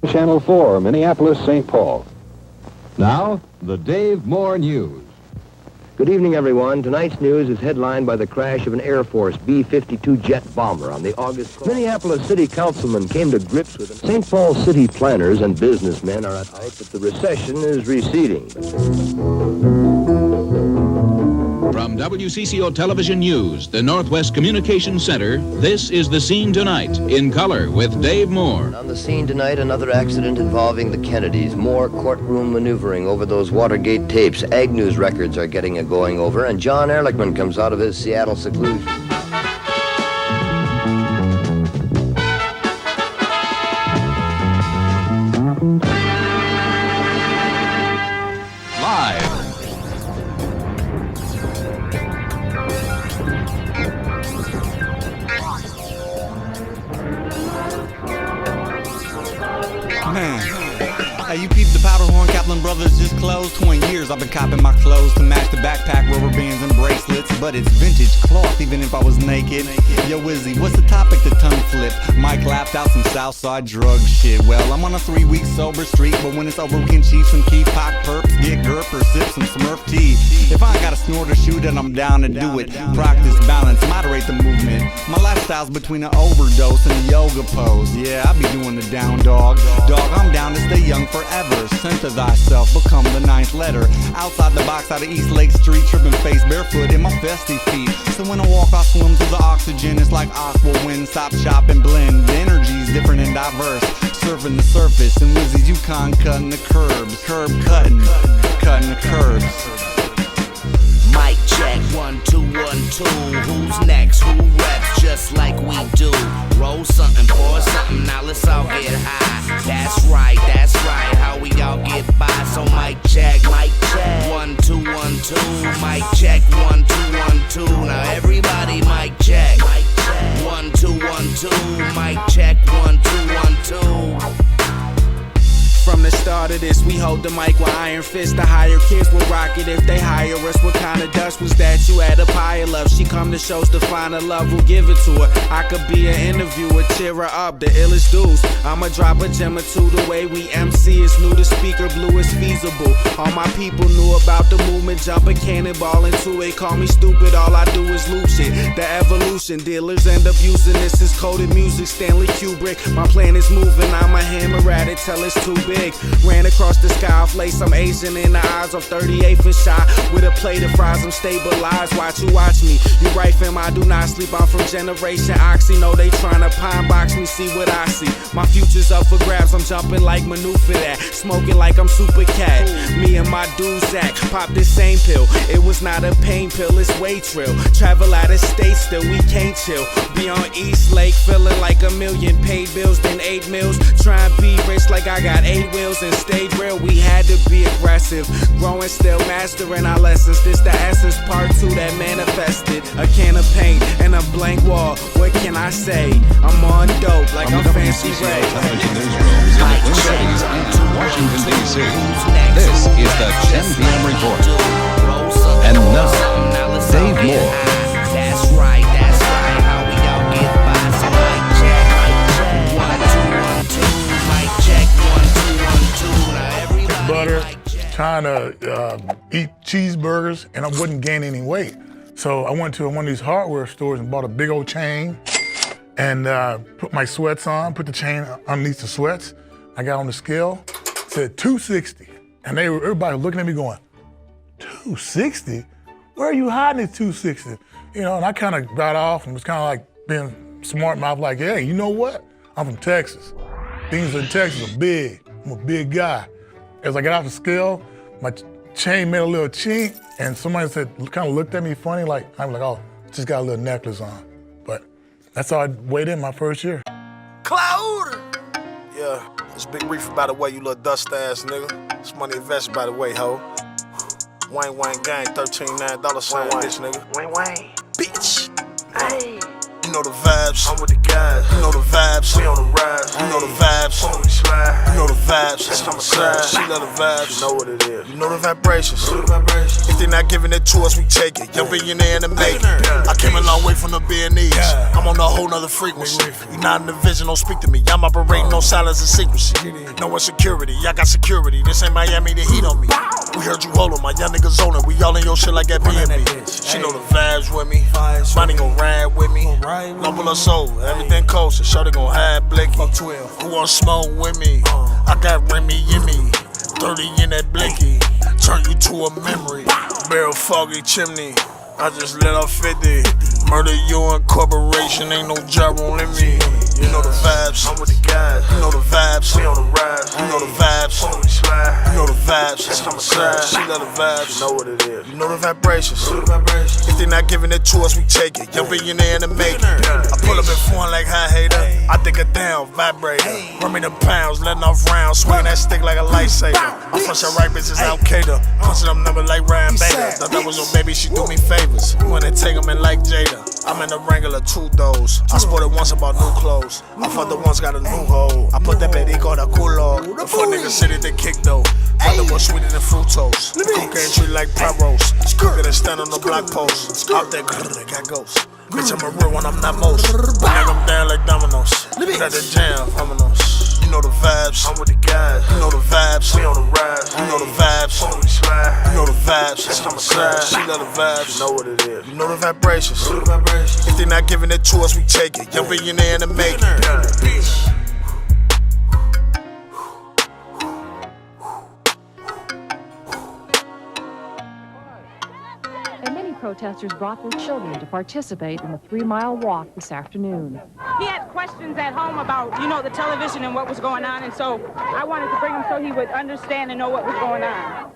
Channel 4, Minneapolis, St. Paul. Now, the Dave Moore News. Good evening, everyone. Tonight's news is headlined by the crash of an Air Force B-52 jet bomber on the August... Minneapolis City Councilman came to grips with it. St. Paul city planners and businessmen are at hope that the recession is receding. From WCCO Television News, the Northwest Communications Center, this is The Scene Tonight, in color with Dave Moore. On the scene tonight, another accident involving the Kennedys. More courtroom maneuvering over those Watergate tapes. Agnew's records are getting a going over, and John Ehrlichman comes out of his Seattle seclusion. Hey, you peeped the Powderhorn Kaplan Brothers just closed. 20 years I've been copping my clothes to match the backpack, rubber bands and bracelets. But it's vintage cloth even if I was naked. Yo, Izzy, what's the topic to tongue flip? Mike laughed out some Southside drug shit. Well, I'm on a 3-week sober streak, but when it's over we can cheat some key pop perps, get gurp or sip some Smurf tea. If I ain't got a snort or shoot, then I'm down to do it. Practice balance, moderate the movement. My lifestyle's between an overdose and a yoga pose. Yeah, I be doing the down dog. Dog, I'm down to stay young forever. Center thyself, become the 9th letter. Outside the box, out of East Lake Street, tripping face barefoot in my festy feet. So when I walk, I swim through the oxygen. It's like aqua wind, stop, shop, and blend. The energy's different and diverse. Surfing the surface, and Wizzy's Yukon cutting the curbs. Curb cutting the curbs. Mic check, 1, 2, 1, 2. Who's next? Who reps just like we do? Roll something, pour something, now let's all get high. That's right, how we all get by. So mic check, 1, 2, 1, 2. Mic check, 1, 2, 1, 2. Now everybody mic check. 1, 2, 1, 2. Mic check, 1, 2, 1, 2. From the start of this, we hold the mic with iron fists. The higher kids will rock it if they hire us. What kind of dust was that you had a pile of? She come to shows to find a love, we'll give it to her. I could be an interviewer, cheer her up, the illest dudes. I'ma drop a gem or two, the way we MC is new. The speaker blue is feasible. All my people knew about the movement, jump a cannonball into it. Call me stupid, all I do is loop shit. The evolution, dealers end up using this as coded music. Stanley Kubrick, my plan is moving, I'ma hammer at it till it's too big. Ran across the sky off lace, I'm Asian in the eyes of 38th and shy. With a plate of fries, I'm stabilized. Watch you watch me. You right, fam, I do not sleep. I'm from Generation Oxy. Know they tryna pine box me, see what I see. My future's up for grabs, I'm jumping like Manu for that. Smoking like I'm Super Cat. Me and my dude Zach pop this same pill. It was not a pain pill, it's way trill. Travel out of state, still we can't chill. Be on East Lake, feeling like $1 million. Paid bills, then 8 meals. Try and be rich like I got 8 wheels and stayed real. We had to be aggressive. Growing still, mastering our lessons. This the essence, part 2 that manifested. A can of paint and a blank wall. What can I say? I'm on dope like I'm Fancy Ray. Washington, D.C. This is the 10 p.m. report. And now, Dave Moore. That's right, how we all get by. So mic check, 1, 2, 1, 2. Mic check, 1, 2, 1, 2. Now everybody butter, mic check. trying to eat cheeseburgers, and I wouldn't gain any weight. So I went to one of these hardware stores and bought a big old chain and put my sweats on, put the chain underneath the sweats. I got on the scale, said 260. And everybody was looking at me going, 260? Where are you hiding at 260? You know, and I kind of got off and was kind of like being smart mouth, like, hey, you know what? I'm from Texas. Things in Texas are big. I'm a big guy. As I got off the scale, my chain made a little chink, and somebody said, kind of looked at me funny, like, I'm like, oh, just got a little necklace on. But that's how I weighed in my first year. CLOUT! Yeah, it's Big Reefer, by the way, you little dust ass nigga. It's money invested, by the way, ho. Wayne gang, $13.9 sign, bitch, nigga. Wayne. Bitch. Hey. You know the vibes. I'm with the guys. You know the vibes. We on the rise. You know the vibes. We slide. You know the vibes. Let's That's homicide. She love the vibes. You know what it is. You know the vibrations. If they not giving it to us, we take it. Young billionaire in the making. I came a long way from the B&Es. I'm on a whole nother frequency. You not in the vision, don't speak to me. I'm operating on silence and secrecy. No insecurity, I got security. This ain't Miami, the heat on me. We heard you holdin', my young niggas on it. We all in your shit like that B&B. She know the vibes with me. Money gon' ride with me. Lumble her soul, everything kosher. Shawty gon' hide blicky. Who want smoke with me? I got Remy in me. 30 in that blicky. Turn you to a memory. Barrel foggy chimney. I just let off 50. Murder you in corporation, ain't no job on me. You know the vibes, I'm with the guys. You know the vibes, we on the rise. You know the vibes, you know the vibes. That's homicide. She love the vibes, you know what it is. You know the vibrations. If they not giving it to us, we take it. Young billionaire in the making. I pull up in foreign like high hater. I think it down, vibrator. Run me them pounds, letting off rounds, swinging that stick like a lightsaber. I flush her right bitches Al Qaeda, punching them numbers like Ryan Bader. Thought that was your baby, she do me favors. Wanna take them in like Jada. I'm in the Wrangler, 2 those. I sported once about new clothes. I fuck the ones got a new hole. I put that perico on the culo. The fuck niggas city they kick though. Fuck the one sweeter than fructose. Cocaine tree like Proros. Cook it stand on the block post. Out there, got ghosts. Bitch, I'm a real one, I'm not most. Knock them down like dominoes. Got the jam, dominoes. You know the vibes, I'm with the guys. You know the vibes, we on the rise. You know the vibes, you know the vibes. That's homicide. She love the vibes, you know what it is. You know the vibrations. If they not giving it to us, we take it. Young billionaire in the making. Protesters brought their children to participate in the 3-mile walk this afternoon. He had questions at home about, the television and what was going on, and so I wanted to bring him so he would understand and know what was going on.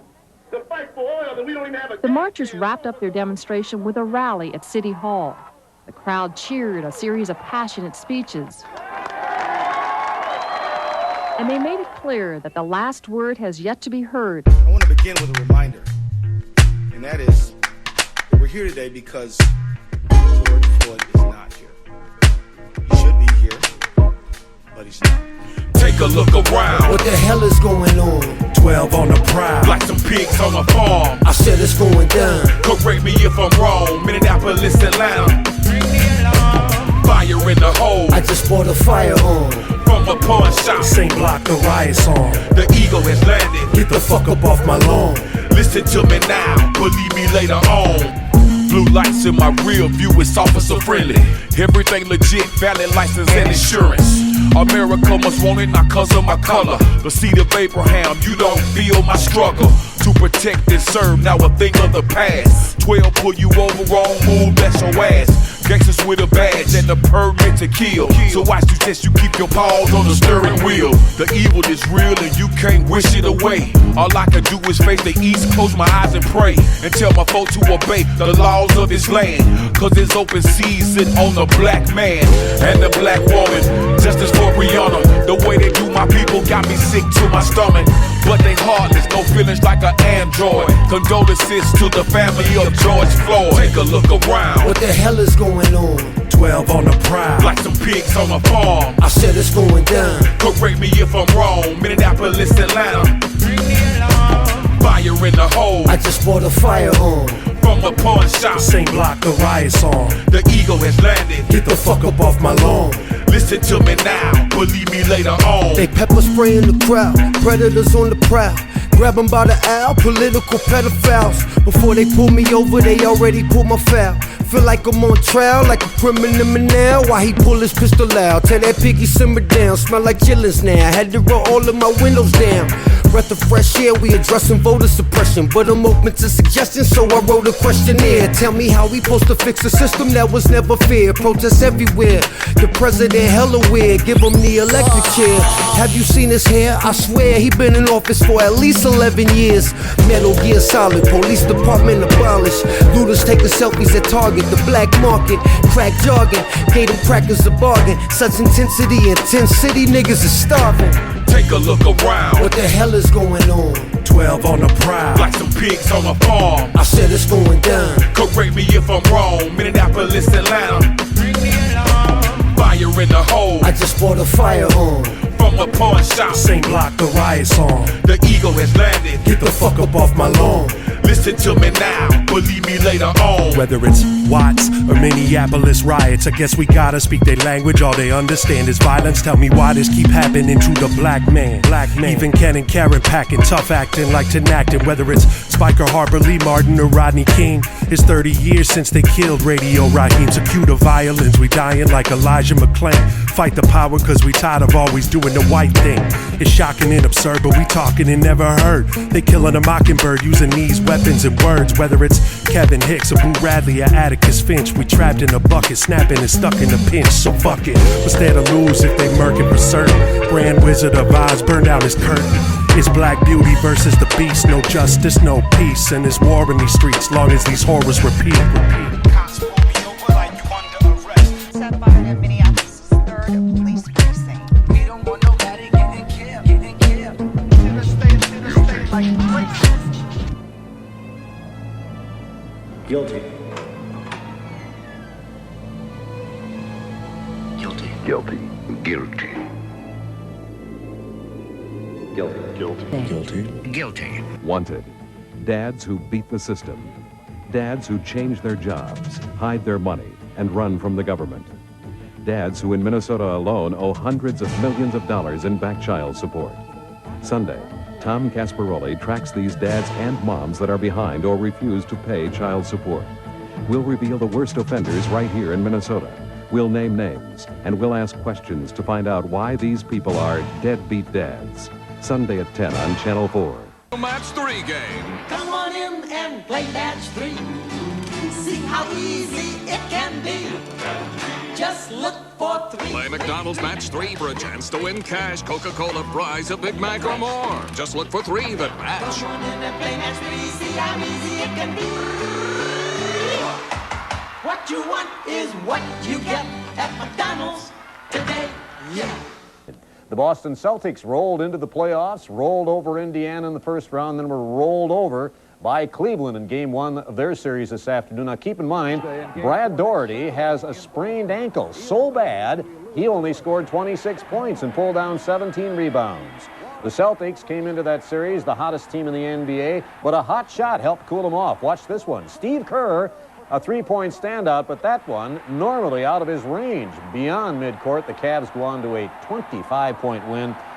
The marchers wrapped up their demonstration with a rally at City Hall. The crowd cheered a series of passionate speeches. And they made it clear that the last word has yet to be heard. I want to begin with a reminder, and that is, we're here today because George Floyd is not here. He should be here, but he's not. Take a look around. What the hell is going on? 12 on the prowl. Like some pigs on a farm. I said it's going down. Correct me if I'm wrong. Minneapolis, Atlanta. Fire in the hole. I just bought a firearm from a pawn shop. Same block the riot song. The eagle has landed. Get the fuck up off my lawn. Listen to me now, believe me later on. Blue lights in my rear view, it's officer friendly. Everything legit, valid license and insurance. America must want it, not cause of my color. The seed of Abraham, you don't feel my struggle. To protect and serve, now a thing of the past. 12 pull you over, wrong move, that's your ass. Gangsters with a badge and a permit to kill. So I suggest you keep your paws on the steering wheel. The evil is real and you can't wish it away. All I can do is face the east, close my eyes and pray. And tell my folks to obey the laws of this land. Cause it's open season on the black man and the black woman. Justice for Rihanna. The way they do my people got me sick to my stomach. But they heartless, no feelings like an android. Condolences to the family of George Floyd. Take a look around. What the hell is going on? 12 on the prowl. Like some pigs on a farm. I said it's going down. Correct me if I'm wrong. Minneapolis, Atlanta. Fire in the hole. I just bought a firearm from a pawn shop. Same block the riot song. The eagle has landed. Get the fuck up off my lawn. Listen to me now, believe me later on. They pepper spray in the crowd, predators on the prowl. Grab them by the owl, political pedophiles. Before they pull me over, they already pulled my foul. Feel like I'm on trial, like a criminal now. Why he pull his pistol out? Tell that piggy simmer down. Smell like chillins now. Had to roll all of my windows down. Breath of fresh air, we addressing voter suppression. But I'm open to suggestions, so I wrote a questionnaire. Tell me how we supposed to fix a system that was never fair. Protests everywhere, the president hella weird. Give him the electric chair. Have you seen his hair? I swear he been in office for at least 11 years. Metal Gear Solid, police department abolished. Looters taking selfies at Target, the black market. Crack jargon, gave them crackers a bargain. Such intensity in 10 city, niggas is starving. Take a look around. What the hell is going on? 12 on the prowl. Like some pigs on a farm. I said it's going down. Correct me if I'm wrong. Minneapolis, Atlanta. Fire in the hole. I just bought a firearm from the pawn shop. Same block the riot's on. The eagle has landed. Get the fuck up off my lawn. Listen to me now, believe me later on. Whether it's Watts or Minneapolis riots, I guess we gotta speak their language. All they understand is violence. Tell me why this keep happening to the black man. Even Ken and Karen packing, tough acting like Tenactin. Whether it's Spike or Harper Lee, Martin or Rodney King. It's 30 years since they killed Radio Raheem. So cue the violins, we dying like Elijah McClain. Fight the power cause we tired of always doing the white thing. It's shocking and absurd, but we talking and never heard. They killing a mockingbird using these weapons and words. Whether it's Kevin Hicks or Boo Radley or Atticus Finch, we trapped in a bucket, snapping and stuck in a pinch. So fuck it, what's there to lose if they murking for certain? Grand Wizard of Oz burned out his curtain. It's Black Beauty versus the Beast, no justice, no peace, and there's war in these streets long as these horrors repeat. Set fire in Minneapolis' 3rd police precinct. We don't want nobody getting killed. Interstate like Guilty. Guilty. Guilty. Guilty. Guilty. Guilty. Guilty. Guilty. Wanted. Dads who beat the system. Dads who change their jobs, hide their money, and run from the government. Dads who in Minnesota alone owe hundreds of millions of dollars in back child support. Sunday, Tom Casparoli tracks these dads and moms that are behind or refuse to pay child support. We'll reveal the worst offenders right here in Minnesota. We'll name names, and we'll ask questions to find out why these people are deadbeat dads. Sunday at 10 on Channel 4. Match 3 game. Come on in and play match 3. See how easy it can be. Just look for 3. Play McDonald's Match 3 for a chance to win cash, Coca-Cola, fries, a Big Mac, or more. Just look for 3 that match. Come on in and play match 3. See how easy it can be. What you want is what you get at McDonald's today. Yeah. The Boston Celtics rolled into the playoffs, rolled over Indiana in the first round, then were rolled over by Cleveland in Game 1 of their series this afternoon. Now keep in mind, Brad Daugherty has a sprained ankle so bad he only scored 26 points and pulled down 17 rebounds. The Celtics came into that series the hottest team in the NBA, but a hot shot helped cool them off. Watch this one. Steve Kerr, a three-point standout, but that one normally out of his range. Beyond midcourt, the Cavs go on to a 25-point win